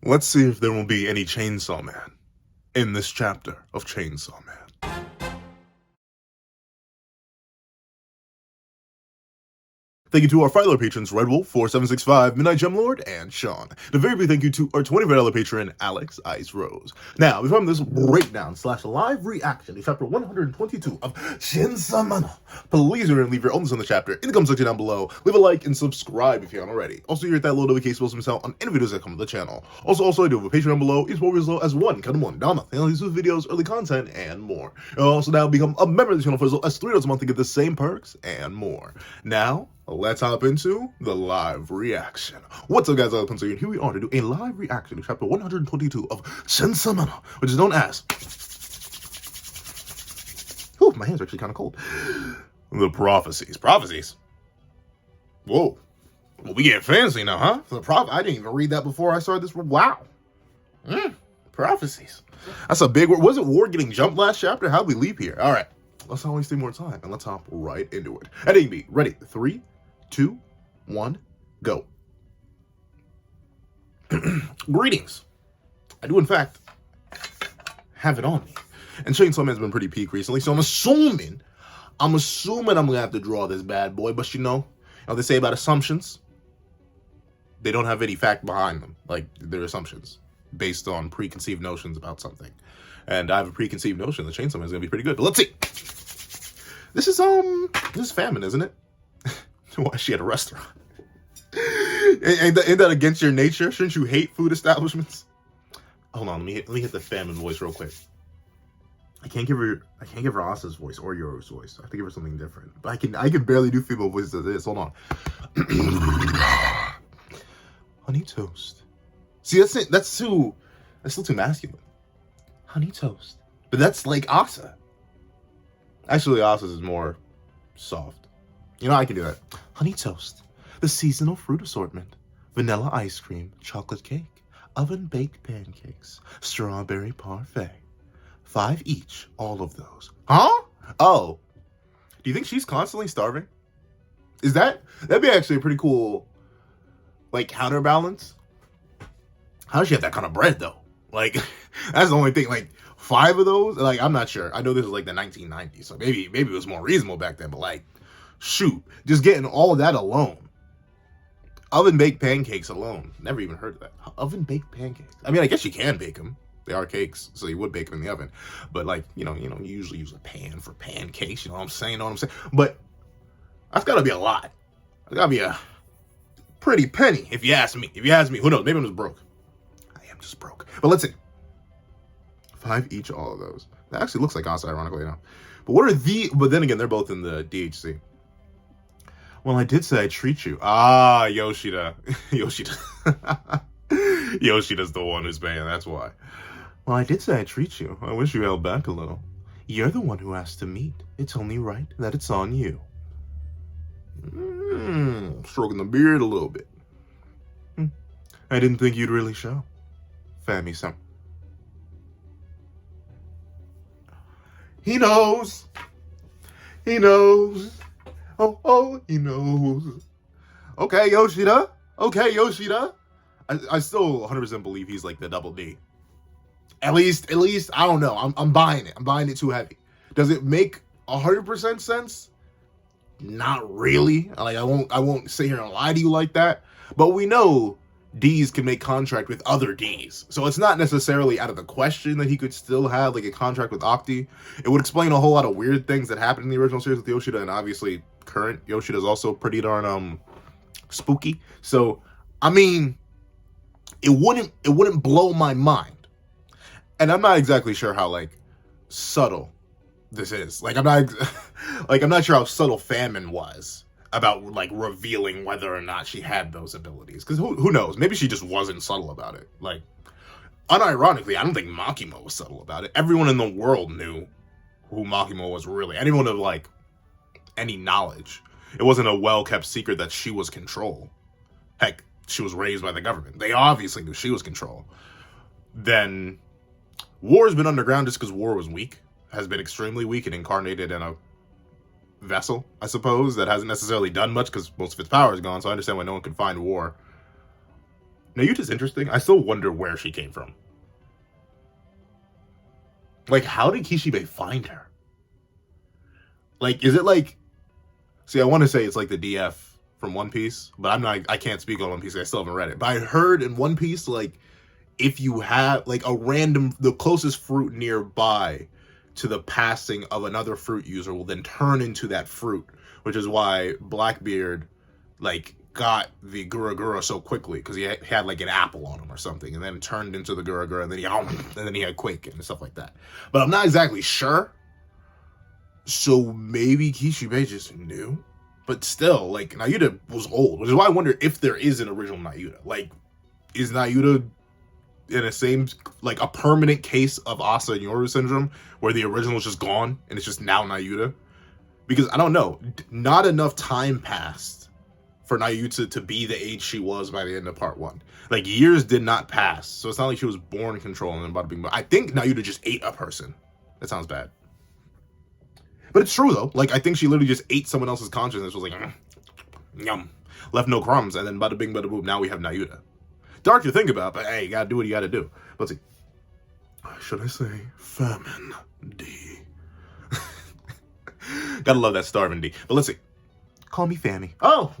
Let's see if there will be any Chainsaw Man in this chapter of Chainsaw Man. Thank you to our $5 patrons, Red Wolf, 4765, Midnight Gemlord, and Sean. And a very big thank you to our $25 patron, Alex Ice Rose. Now, before this breakdown / live reaction to chapter 122 of Chainsaw Man, please remember to leave your own on the chapter in the comment section down below. Leave a like and subscribe if you haven't already. Also, you hit that little notification bell to miss out on any videos that come to the channel. Also, I do have a Patreon down below. It's more as low as $1 down month. And these videos, early content, and more. You'll also now become a member of the channel for as low as $3 a month to get the same perks and more. Now, let's hop into the live reaction. What's up, guys? I'm here we are to do a live reaction to chapter 122 of Chainsaw Man, which is known as... Ooh, my hands are actually kind of cold. The Prophecies. Prophecies? Whoa. Well, we get fancy now, huh? I didn't even read that before I started this. Wow. Prophecies. That's a big word. Wasn't War getting jumped last chapter? How'd we leave here? All right. Let's not waste any more time, and let's hop right into it. Heading B. Ready. 3, 2, 1, go. Greetings. I do, in fact, have it on me. And Chainsaw Man's been pretty peak recently, so I'm assuming I'm gonna have to draw this bad boy. But you know they say about assumptions, they don't have any fact behind them. Like, they're assumptions based on preconceived notions about something. And I have a preconceived notion that Chainsaw Man's gonna be pretty good. But let's see. This is Famine, isn't it? Why she at a restaurant? Ain't that against your nature? Shouldn't you hate food establishments? Hold on, let me hit the Famine voice real quick. I can't give her Asa's voice or Yoru's voice. I have to give her something different. But I can barely do female voices as this. Hold on. Honey toast. See, that's still too masculine. Honey toast. But that's like Asa. Actually, Asa's is more soft. You know, I can do that. Honey toast, the seasonal fruit assortment, vanilla ice cream, chocolate cake, oven-baked pancakes, strawberry parfait. 5 each, all of those. Huh? Oh. Do you think she's constantly starving? That'd be actually a pretty cool, like, counterbalance? How does she have that kind of bread, though? Like, that's the only thing. Like, 5 of those? Like, I'm not sure. I know this was like the 1990s, so maybe it was more reasonable back then, but like, shoot, just getting all of that alone. Oven-baked pancakes alone. Never even heard of that. Oven-baked pancakes. I mean, I guess you can bake them. They are cakes, so you would bake them in the oven. But like, you usually use a pan for pancakes, you know what I'm saying? But that's gotta be a lot. That's gotta be a pretty penny, if you ask me. Who knows? Maybe I'm just broke. I am just broke. But let's see. 5 each, all of those. That actually looks like Asa, ironically enough. But then again, they're both in the DHC. Well, I did say I'd treat you. Ah, Yoshida. Yoshida. Yoshida's the one who's paying, that's why. Well, I did say I'd treat you. I wish you held back a little. You're the one who asked to meet. It's only right that it's on you. Stroking the beard a little bit. I didn't think you'd really show. Fami, some. He knows. He knows. Oh, he knows. Okay, Yoshida. I still 100% believe he's like the double D. At least, I don't know. I'm buying it. I'm buying it too heavy. Does it make 100% sense? Not really. Like, I won't sit here and lie to you like that. But we know Ds can make contract with other Ds. So it's not necessarily out of the question that he could still have like a contract with Octi. It would explain a whole lot of weird things that happened in the original series with Yoshida, and obviously current Yoshida is also pretty darn spooky. So I mean, it wouldn't blow my mind. And I'm not exactly sure how like subtle this is. Like, I'm not sure how subtle Famine was about like revealing whether or not she had those abilities. Because who knows? Maybe she just wasn't subtle about it. Like, unironically, I don't think Makima was subtle about it. Everyone in the world knew who Makima was really. Anyone of like any knowledge. It wasn't a well-kept secret that she was Control. Heck, she was raised by the government. They obviously knew she was Control. Then War's been underground just because War was weak. Has been extremely weak and incarnated in a vessel, I suppose, that hasn't necessarily done much because most of its power is gone, so I understand why no one could find War. Nayuta's interesting. I still wonder where she came from. Like, how did Kishibe find her? Like, is it like... See, I want to say it's like the DF from One Piece, but I can't speak on One Piece. I still haven't read it. But I heard in One Piece, like, if you have, like, the closest fruit nearby to the passing of another fruit user will then turn into that fruit, which is why Blackbeard, like, got the Gura Gura so quickly, because he had like an apple on him or something, and then it turned into the Gura Gura, and then he had Quake and stuff like that. But I'm not exactly sure. So maybe Kishibe just knew. But still, like, Nayuta was old, which is why I wonder if there is an original Nayuta. Like, is Nayuta in a same, like, a permanent case of Asa and Yoru syndrome, where the original is just gone, and it's just now Nayuta? Because, I don't know, not enough time passed for Nayuta to be the age she was by the end of part 1. Like, years did not pass, so it's not like she was born controlling and bada bing. I think Nayuta just ate a person. That sounds bad. But it's true, though. Like, I think she literally just ate someone else's consciousness, was like, yum, left no crumbs, and then bada bing, bada boom, now we have Nayuta. Dark to think about, but hey, you gotta do what you gotta do. Let's see. Should I say Famine D? Gotta love that starving D. But let's see. Call me Fami. Oh!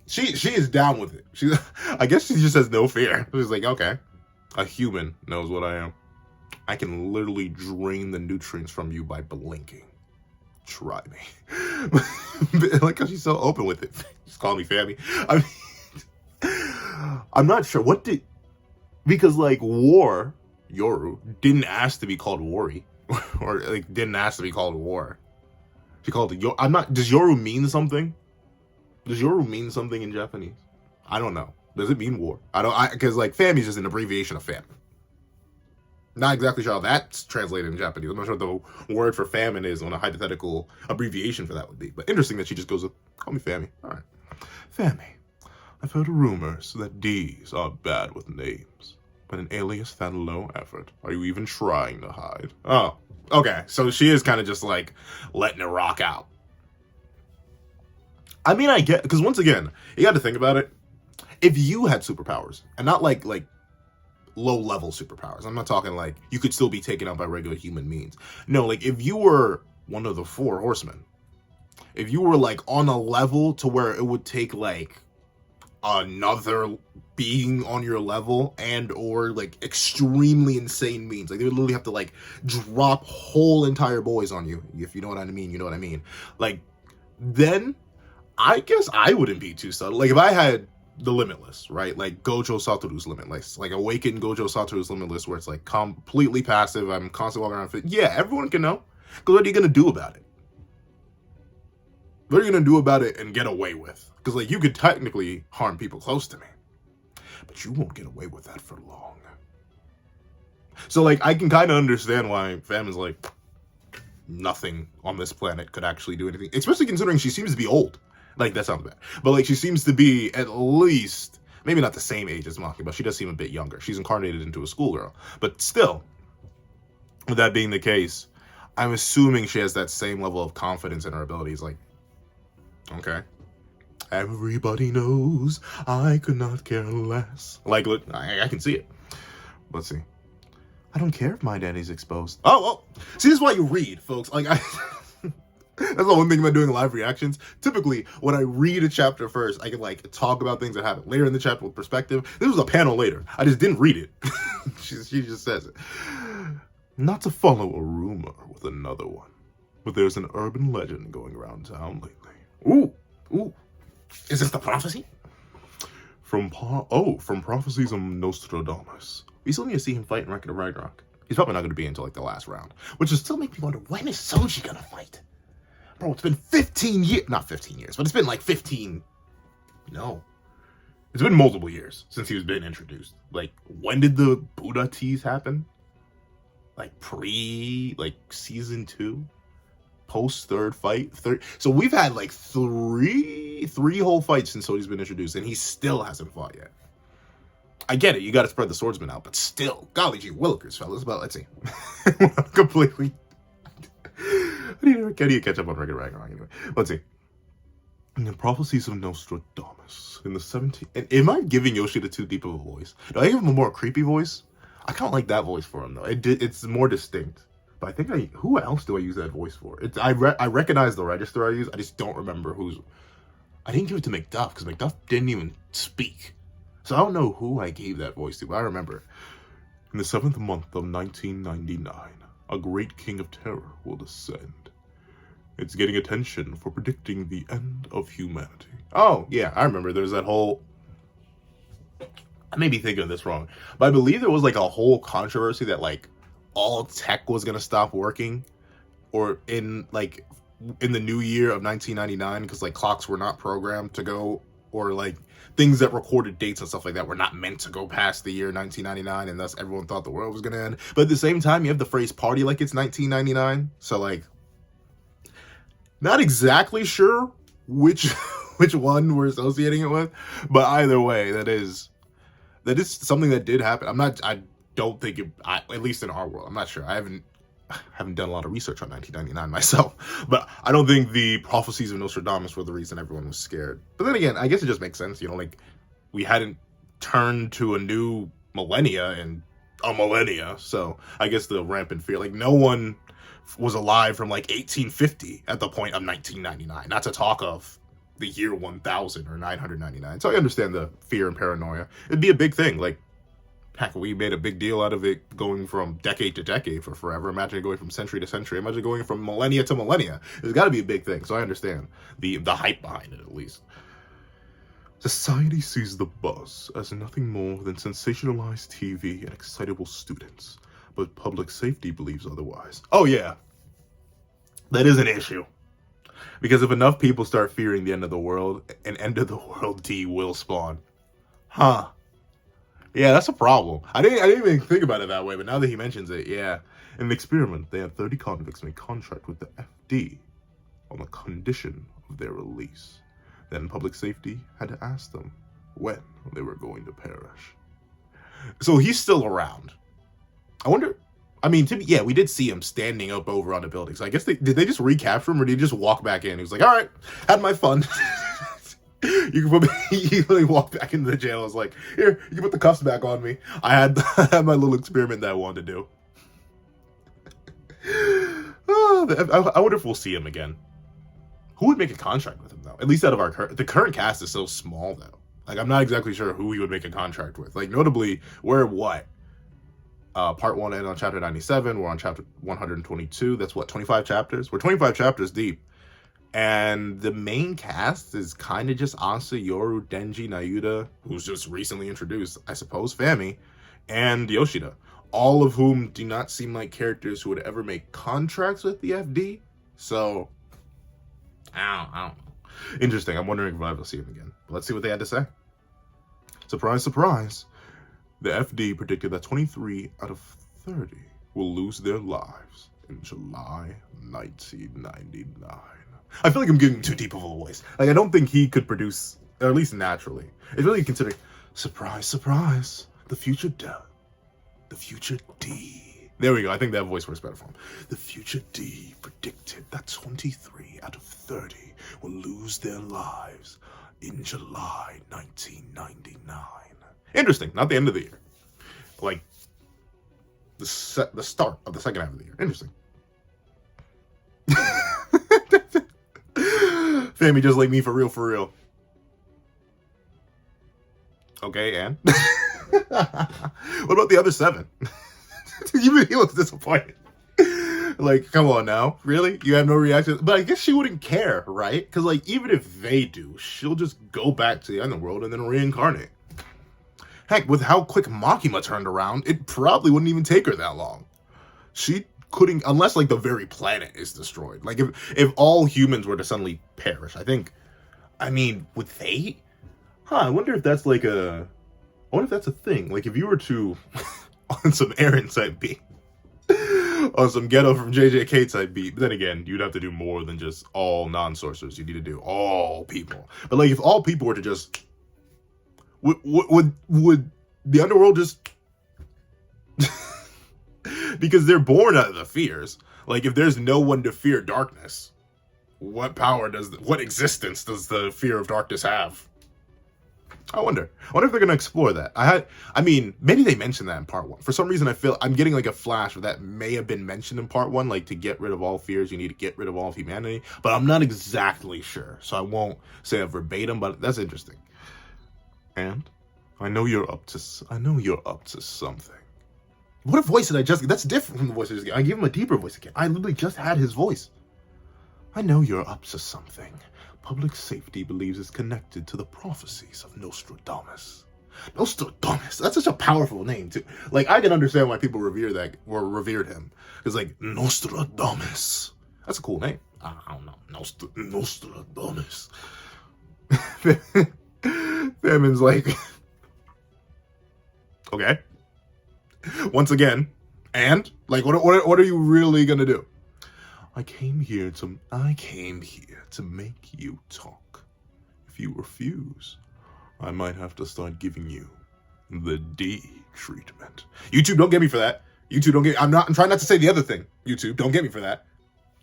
She is down with it. I guess she just has no fear. She's like, okay, a human knows what I am. I can literally drain the nutrients from you by blinking. Try me. I like how she's so open with it. Just call me Fami. I mean, I'm not sure because like Yoru didn't ask to be called Wari, or like didn't ask to be called War. She called it does Yoru mean something? Does Yoru mean something in Japanese? I don't know. Does it mean war? Because like Fami is just an abbreviation of famine. Not exactly sure how that's translated in Japanese. I'm not sure what the word for famine is on a hypothetical abbreviation for that would be. But interesting that she just goes, call me Fami. All right. Fami, I've heard rumors that D's are bad with names, but an alias that low effort. Are you even trying to hide? Oh, okay. So she is kind of just like letting it rock out. I mean, I get, because once again, you got to think about it. If you had superpowers, and not like low-level superpowers, I'm not talking like you could still be taken out by regular human means. No, like if you were one of the 4 horsemen, if you were like on a level to where it would take like another being on your level and or like extremely insane means, like they would literally have to like drop whole entire boys on you, if you know what I mean, you know what I mean. Like, then I guess I wouldn't be too subtle. Like if I had the Limitless, right? Like Gojo Satoru's Limitless, like Awakened Gojo Satoru's Limitless, where it's like completely passive, I'm constantly walking around fit. Yeah, everyone can know. Because what are you gonna do about it? What are you gonna do about it and get away with? Because like you could technically harm people close to me, but you won't get away with that for long. So like I can kind of understand why Famine's like, nothing on this planet could actually do anything, especially considering she seems to be old. Like, that sounds bad. But, like, she seems to be at least, maybe not the same age as Maki, but she does seem a bit younger. She's incarnated into a schoolgirl. But still, with that being the case, I'm assuming she has that same level of confidence in her abilities. Like, okay, everybody knows I could not care less. Like, look, I can see it. Let's see. I don't care if my daddy's exposed. Oh, well, see, this is why you read, folks. Like, that's the one thing about doing live reactions. Typically, when I read a chapter first, I can like talk about things that happen later in the chapter with perspective. This was a panel later. I just didn't read it. she just says it. Not to follow a rumor with another one, but there's an urban legend going around town lately. Ooh. Is this the prophecy? From prophecies of Nostradamus. We still need to see him fight in Record of Ragnarok. He's probably not going to be until like the last round, which will still make me wonder, when is Soji going to fight? Bro, it's been 15 years. Not 15 years, but it's been like 15. No. It's been multiple years since he was been introduced. Like, when did the Buddha tease happen? Like, like, season 2? Post-third fight? So we've had, like, three whole fights since Soji's been introduced, and he still hasn't fought yet. I get it, you gotta spread the swordsman out, but still, golly gee willikers, fellas. But let's see. Completely. I need to catch up on Record Ragnarok anyway. Let's see. And the prophecies of Nostradamus in the 17th. Am I giving Yoshida too deep of a voice? Do I give him a more creepy voice? I kind of like that voice for him though. It's more distinct. But I think who else do I use that voice for? I recognize the register I use. I just don't remember who's. I didn't give it to McDuff because McDuff didn't even speak, so I don't know who I gave that voice to. But I remember in the 7th month of 1999, a great king of terror will descend. It's getting attention for predicting the end of humanity. Oh, yeah, I remember. There's that whole... I may be thinking of this wrong, but I believe there was, like, a whole controversy that, like, all tech was going to stop working, or in the new year of 1999, because, like, clocks were not programmed to go, or, like, things that recorded dates and stuff like that were not meant to go past the year 1999, and thus everyone thought the world was going to end. But at the same time, you have the phrase party like it's 1999, so, like... Not exactly sure which one we're associating it with, but either way, that is something that did happen. I don't think it, at least in our world, I'm not sure. I haven't done a lot of research on 1999 myself, but I don't think the prophecies of Nostradamus were the reason everyone was scared. But then again, I guess it just makes sense, like we hadn't turned to a new millennia in a millennia, so I guess the rampant fear, like no one was alive from like 1850 at the point of 1999, not to talk of the year 1000 or 999. So I understand the fear and paranoia. It'd be a big thing. Like, heck, we made a big deal out of it going from decade to decade for forever. Imagine going from century to century. Imagine going from millennia to millennia. There's got to be a big thing. So I understand the hype behind it, at least. Society sees the buzz as nothing more than sensationalized TV and excitable students. But public safety believes otherwise. Oh yeah, that is an issue. Because if enough people start fearing the end of the world, an end of the world D will spawn. Huh. Yeah, that's a problem. I didn't even think about it that way, but now that he mentions it, yeah. In an experiment, they had 30 convicts make contract with the FD on the condition of their release. Then public safety had to ask them when they were going to perish. So he's still around. I wonder, I mean, we did see him standing up over on the building. So I guess did they just recapture him, or did he just walk back in? He was like, all right, had my fun. You can put me, he literally walked back into the jail. I was like, here, you can put the cuffs back on me. I had my little experiment that I wanted to do. I wonder if we'll see him again. Who would make a contract with him, though? At least out of the current cast is so small, though. Like, I'm not exactly sure who he would make a contract with. Like, notably, we're what? Part 1 ended on chapter 97. We're on chapter 122. That's what, 25 chapters? We're 25 chapters deep. And the main cast is kind of just Asa, Yoru, Denji, Nayuda, who's just recently introduced, I suppose, Fami, and Yoshida. All of whom do not seem like characters who would ever make contracts with the FD. So, I don't know. Interesting. I'm wondering if I'll ever see him again. But let's see what they had to say. Surprise, surprise. The FD predicted that 23 out of 30 will lose their lives in July 1999. I feel like I'm giving too deep of a voice. Like, I don't think he could produce, or at least naturally. It's really considering, surprise, surprise, the future the future D. There we go. I think that voice works better for him. The future D predicted that 23 out of 30 will lose their lives in July 1999. Interesting. Not the end of the year. Like, the start of the second half of the year. Interesting. Fami just like me for real, for real. Okay, and? What about the other 7? Even he looks disappointed. Like, come on now. Really? You have no reaction? But I guess she wouldn't care, right? Because, like, even if they do, she'll just go back to the underworld and then reincarnate. Heck, with how quick Makima turned around, it probably wouldn't even take her that long. She couldn't, unless, like, the very planet is destroyed. Like, if all humans were to suddenly perish, I mean, would they? I wonder if that's, like, I wonder if that's a thing. Like, if you were to, on some Eren type beat, on some Ghetto from JJK type beat, but then again, you'd have to do more than just all non-sorcerers. You need to do all people. But, like, if all people were to just, would the underworld just... Because they're born out of the fears. Like, if there's no one to fear darkness, what power what existence does the fear of darkness have? I wonder if they're gonna explore that. I mean, maybe they mentioned that in part 1. For some reason, I feel I'm getting like a flash of that may have been mentioned in part 1. Like, to get rid of all fears, you need to get rid of all of humanity. But I'm not exactly sure, so I won't say it verbatim. But that's interesting. And I know you're up to something. What a voice did I just get? That's different from the voice I just get. I gave him a deeper voice again. I literally just had his voice. I know you're up to something. Public safety believes it's connected to the prophecies of Nostradamus. Nostradamus. That's such a powerful name, too. Like, I can understand why people revered him. It's like, Nostradamus. That's a cool name. I don't know. Nostradamus. Famine's like, okay. Once again, and? Like, what are you really gonna do? I came here to make you talk. If you refuse, I might have to start giving you the D treatment. YouTube, don't get me for that. YouTube, don't get. I'm trying not to say the other thing. YouTube, don't get me for that.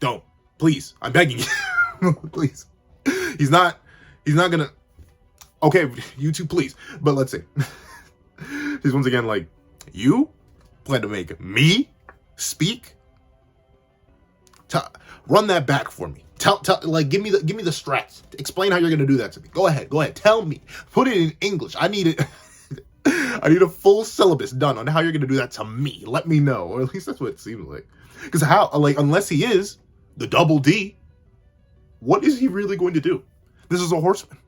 Don't, please. I'm begging you, please. He's not gonna. Okay, YouTube, please. But let's see. He's once again like, you plan to make me speak? Run that back for me. Like, give me the strats. Explain how you're gonna do that to me. Go ahead. Tell me. Put it in English. I need it. I need a full syllabus done on how you're gonna do that to me. Let me know, or at least that's what it seems like. Because unless he is the double D, what is he really going to do? This is a horseman.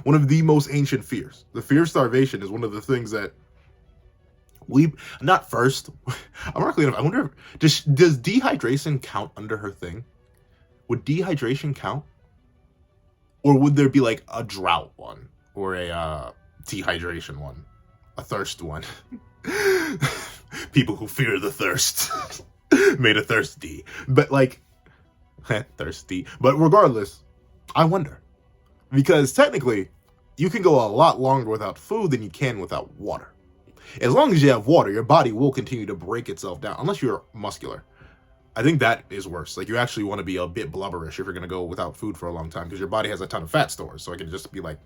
One of the most ancient fears. The fear of starvation is one of the things that not first. Ironically enough, I wonder does dehydration count under her thing? Would dehydration count? Or would there be like a drought one? Or a dehydration one? A thirst one? People who fear the thirst made a thirsty. But like, thirsty. But regardless, I wonder. Because technically, you can go a lot longer without food than you can without water. As long as you have water, your body will continue to break itself down, unless you're muscular. I think that is worse. Like, you actually want to be a bit blubberish if you're going to go without food for a long time, because your body has a ton of fat stores, so it can just be like,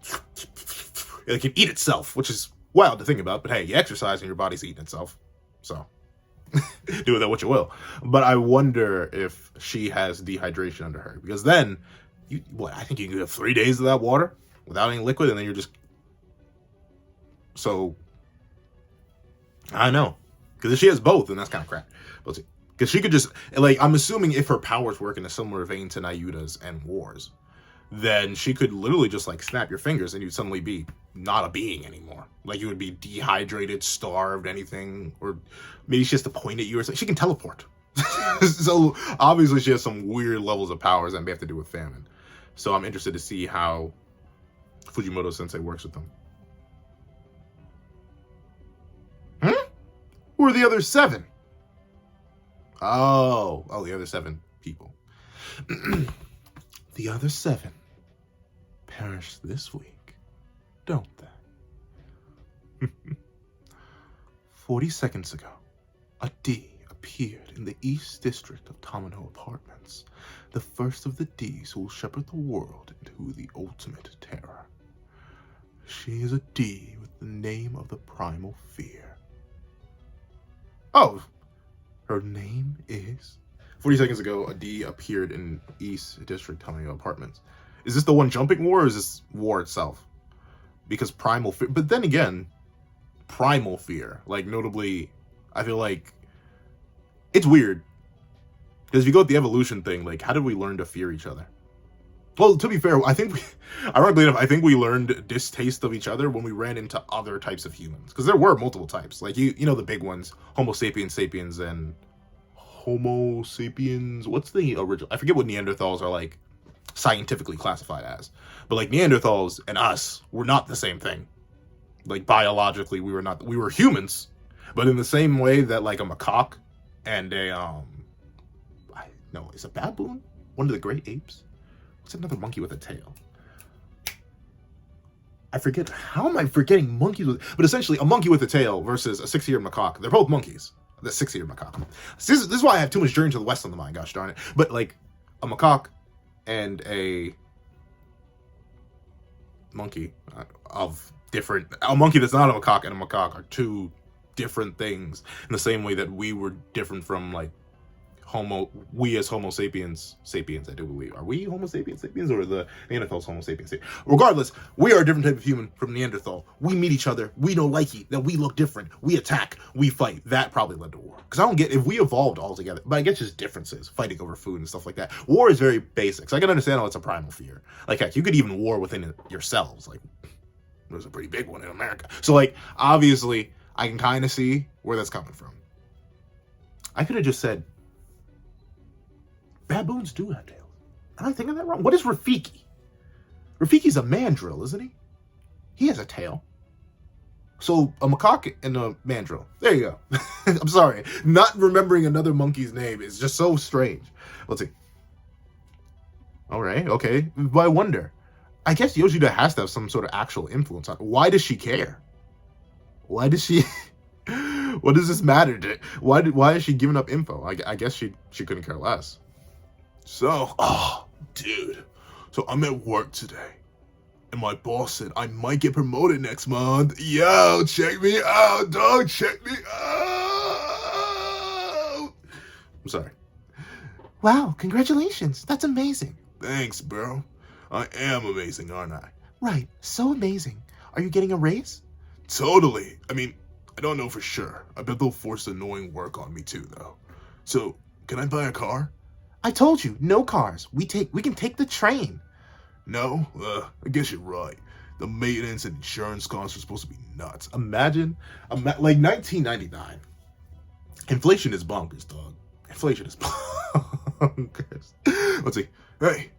it can eat itself, which is wild to think about, but hey, you exercise and your body's eating itself, so do with that what you will. But I wonder if she has dehydration under her, because then, I think you can have 3 days of that water without any liquid, and then you're just, so, I don't know. Because if she has both, then that's kind of crap. Let's see. Because she could just, like, I'm assuming if her powers work in a similar vein to Nayuta's and War's, then she could literally just, like, snap your fingers and you'd suddenly be not a being anymore. Like, you would be dehydrated, starved, anything. Or maybe she has to point at you or something. She can teleport. So, obviously, she has some weird levels of powers that may have to do with famine. So, I'm interested to see how Fujimoto-sensei works with them. Who are the other 7? Oh, the other 7 people. The other 7 perished this week, don't they? 40 seconds ago, a D appeared in the East District of Tamino Apartments, the first of the Ds who will shepherd the world into the ultimate terror. She is a D with the name of the Primal Fear. Oh, her name is... 40 seconds ago, a D appeared in East District Tamino Apartments. Is this the one jumping war, or is this war itself? Because Primal Fear... But then again, Primal Fear. Like, notably, I feel like... It's weird. Because if you go with the evolution thing, like, how did we learn to fear each other? Well, to be fair, ironically enough, I think we learned distaste of each other when we ran into other types of humans. Because there were multiple types. Like, you know the big ones. Homo sapiens sapiens and Homo sapiens. What's the original? I forget what Neanderthals are, like, scientifically classified as. But, like, Neanderthals and us were not the same thing. Like, biologically, we were humans. But in the same way that, like, a macaque and is a baboon one of the great apes? What's another monkey with a tail? I forget. How am I forgetting monkeys with... But essentially, a monkey with a tail versus a 6-eared macaque. They're both monkeys. The 6-eared macaque. This is why I have too much Journey to the West on the mind, gosh darn it. But, like, a macaque and a monkey a monkey that's not a macaque and a macaque are two different things, in the same way that we were different from like we as Homo sapiens, I do believe. Are we Homo sapiens or the Neanderthals Homo sapiens? Regardless, we are a different type of human from Neanderthal. We meet each other, we don't like it, that we look different, we attack, we fight. That probably led to war. Because I don't get if we evolved all together, but I guess just differences, fighting over food and stuff like that. War is very basic. So I can understand how it's a primal fear. Like heck, you could even war within yourselves. Like there's a pretty big one in America. So like obviously I can kind of see where that's coming from. I could have just said baboons do have tails. Am I thinking that wrong? What is Rafiki? Rafiki's a mandrill, isn't he? He has a tail. So a macaque and a mandrill. There you go. I'm sorry. Not remembering another monkey's name is just so strange. Let's see. All right. Okay. But I wonder. I guess Yoshida has to have some sort of actual influence on. Why does she care? Why does she? What does this matter to? Why is she giving up info? I guess she couldn't care less. So, dude. So I'm at work today, and my boss said I might get promoted next month. Yo, check me out, dog. Check me out. I'm sorry. Wow, congratulations. That's amazing. Thanks, bro. I am amazing, aren't I? Right, so amazing. Are you getting a raise? Totally. I mean, I don't know for sure. I bet they'll force annoying work on me too, though. So, can I buy a car? I told you, no cars. We can take the train. No? I guess you're right. The maintenance and insurance costs are supposed to be nuts. Imagine, like 1999. Inflation is bonkers, dog. Inflation is bonkers. Let's see. Hey.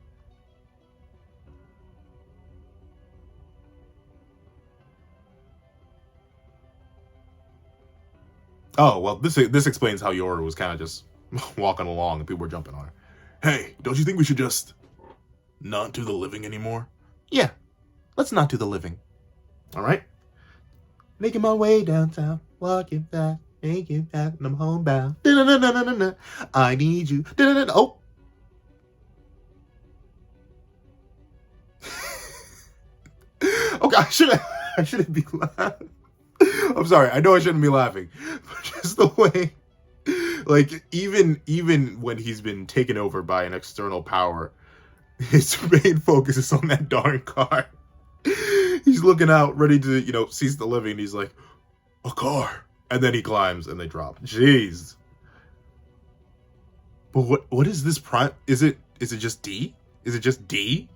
Oh, well, this explains how Yoru was kind of just walking along and people were jumping on her. Hey, don't you think we should just not do the living anymore? Yeah, let's not do the living. All right? Making my way downtown, walking fast, making fast, and I'm homebound. Da-da-da-da-da-da. I need you. Da-da-da-da. Oh. Okay, I shouldn't be laughing. I'm sorry. I know I shouldn't be laughing, but just the way, like, even when he's been taken over by an external power, his main focus is on that darn car. He's looking out, ready to, seize the living. He's like, a car, and then he climbs and they drop. Jeez. But what is this prime? Is it just D? Is it just D?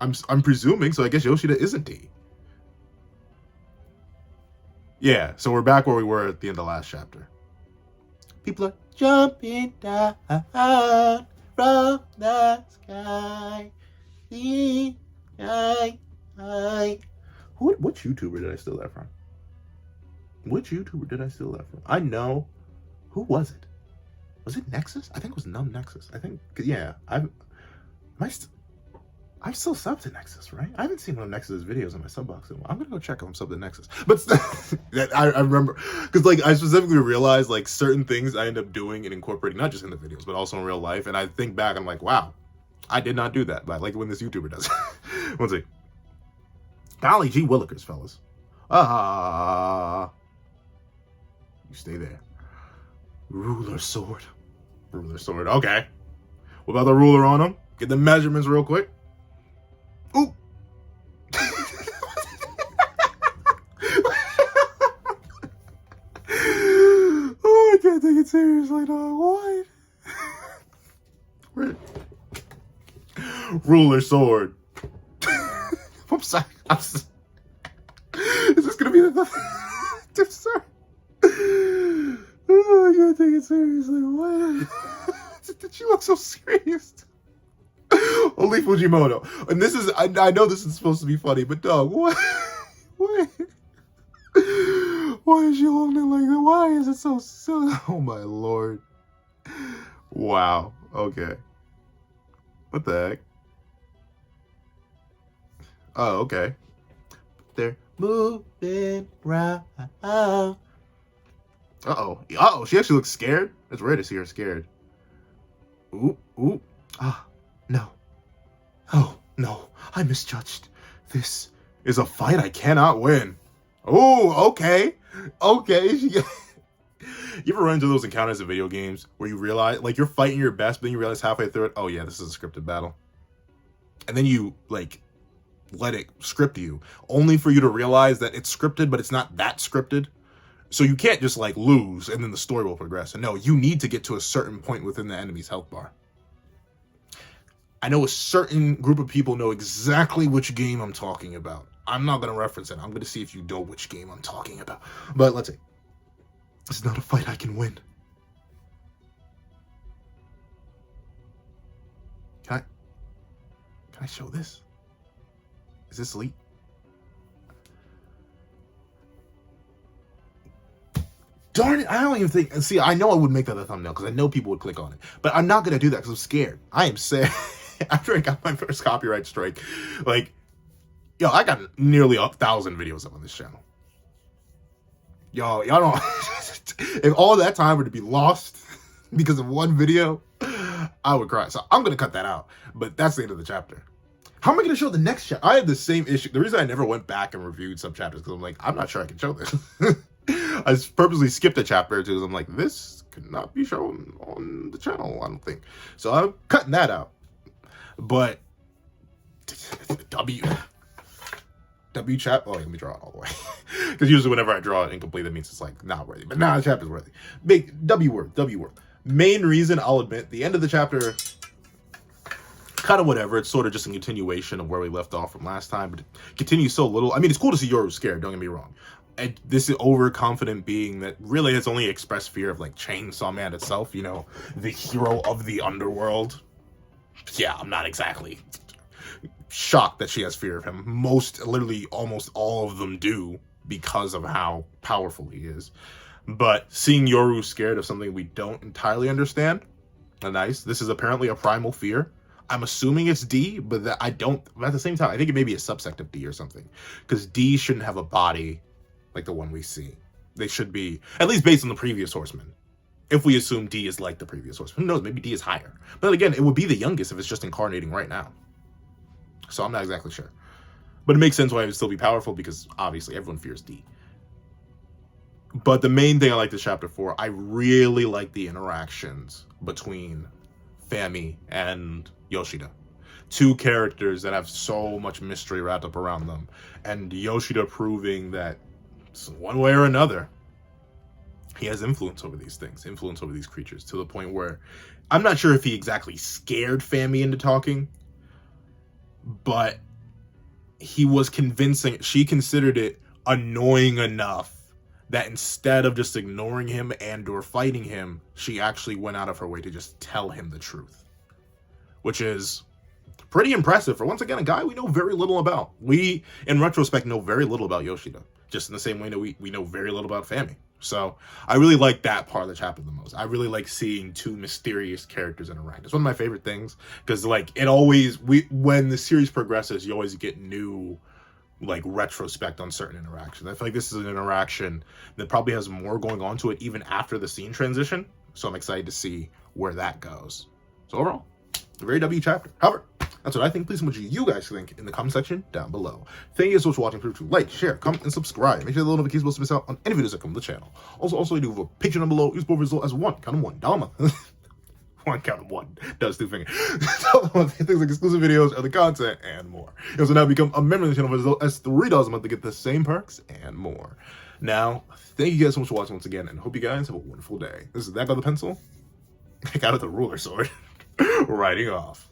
I'm presuming. So I guess Yoshida isn't D. Yeah, so we're back where we were at the end of the last chapter. People are jumping down from the sky. What YouTuber did I steal that from? I know. Who was it? Was it Nexus? I think it was Numb Nexus. I think, yeah. I've still subbed to Nexus, right? I haven't seen one of Nexus's videos in my sub box in a while. I'm gonna go check if I'm subbed to Nexus. But I remember, because like I specifically realized like certain things I end up doing and incorporating, not just in the videos, but also in real life. And I think back, I'm like, wow, I did not do that. But I like when this YouTuber does. Let's see. Golly gee willikers, fellas. You stay there. Ruler sword. Okay. What about the ruler on him? Get the measurements real quick. Ooh. Oh, I can't take it seriously, dog. What? Ruler sword. I'm sorry. Is this gonna be the? I'm sorry. Oh, I can't take it seriously. What? Did she look so serious? Only Fujimoto. And this is, I know this is supposed to be funny, but dog, what? Why is she holding it like that? Why is it so silly? Oh my lord. Wow. Okay. What the heck? Oh, okay. They're moving around. Uh-oh. She actually looks scared. It's rare to see her scared. Ooh. Ah. No. Oh, no, I misjudged. This is a fight I cannot win. Oh, okay. Okay. You ever run into those encounters in video games where you realize, like, you're fighting your best, but then you realize halfway through it, oh yeah, this is a scripted battle. And then you, like, let it script you, only for you to realize that it's scripted, but it's not that scripted. So you can't just, like, lose and then the story will progress. And no, you need to get to a certain point within the enemy's health bar. I know a certain group of people know exactly which game I'm talking about. I'm not going to reference it. I'm going to see if you know which game I'm talking about. But let's see. This is not a fight I can win. Can I show this? Is this elite? Darn it, I don't even think... See, I know I would make that a thumbnail because I know people would click on it. But I'm not going to do that because I'm scared. I am sad. After I got my first copyright strike, like, yo, I got nearly 1,000 videos up on this channel. Y'all don't... If all that time were to be lost because of one video, I would cry. So I'm going to cut that out. But that's the end of the chapter. How am I going to show the next chapter? I had the same issue. The reason I never went back and reviewed some chapters because I'm like, I'm not sure I can show this. I purposely skipped a chapter or two because I'm like, this could not be shown on the channel, I don't think. So I'm cutting that out. But W chap. Oh, let me draw it all the way. Because usually whenever I draw it incomplete, that means it's like not worthy. But nah, the chapter's worthy. Big W word. Main reason, I'll admit, the end of the chapter, kind of whatever. It's sort of just a continuation of where we left off from last time, but it continues so little. I mean, it's cool to see Yoru scared, don't get me wrong. And this is overconfident being that really has only expressed fear of, like, Chainsaw Man itself, you know, the hero of the underworld. Yeah, I'm not exactly shocked that she has fear of him. Literally almost all of them do because of how powerful he is. But seeing Yoru scared of something we don't entirely understand, nice. This is apparently a Primal Fear. I'm assuming it's D, but I don't, at the same time, I think it may be a subsect of D or something. Because D shouldn't have a body like the one we see. They should be, at least based on the previous Horseman. If we assume D is like the previous Horseman. Who knows, maybe D is higher. But again, it would be the youngest if it's just incarnating right now. So I'm not exactly sure. But it makes sense why it would still be powerful, because obviously everyone fears D. But the main thing I like this chapter for, I really like the interactions between Fami and Yoshida. Two characters that have so much mystery wrapped up around them. And Yoshida proving that one way or another, he has influence over these things, influence over these creatures, to the point where I'm not sure if he exactly scared Fami into talking, but he was convincing, she considered it annoying enough that instead of just ignoring him and or fighting him, she actually went out of her way to just tell him the truth. Which is pretty impressive for, once again, a guy we know very little about. We, in retrospect, know very little about Yoshida. Just in the same way that we know very little about Fami. So I really like that part of the chapter the most. I really like seeing two mysterious characters interact. It's one of my favorite things, because like it always, when the series progresses, you always get new like retrospect on certain interactions. I feel like this is an interaction that probably has more going on to it even after the scene transition. So I'm excited to see where that goes. So overall, a very W chapter. However, that's what I think. Please, what you guys think in the comment section down below. Thank you so much for watching. Please like, share, comment, and subscribe. Make sure the little notifications to miss out on any videos that come to the channel. Also, I do have a Patreon down below. Use both results as one. Count them one. Dollar. One count of one. Does two fingers. Things like exclusive videos, other content, and more. You also now become a member of the channel for as low as $3 a month to get the same perks and more. Now, thank you guys so much for watching once again, and hope you guys have a wonderful day. This is that guy with the pencil. I got with the ruler sword. Writing off.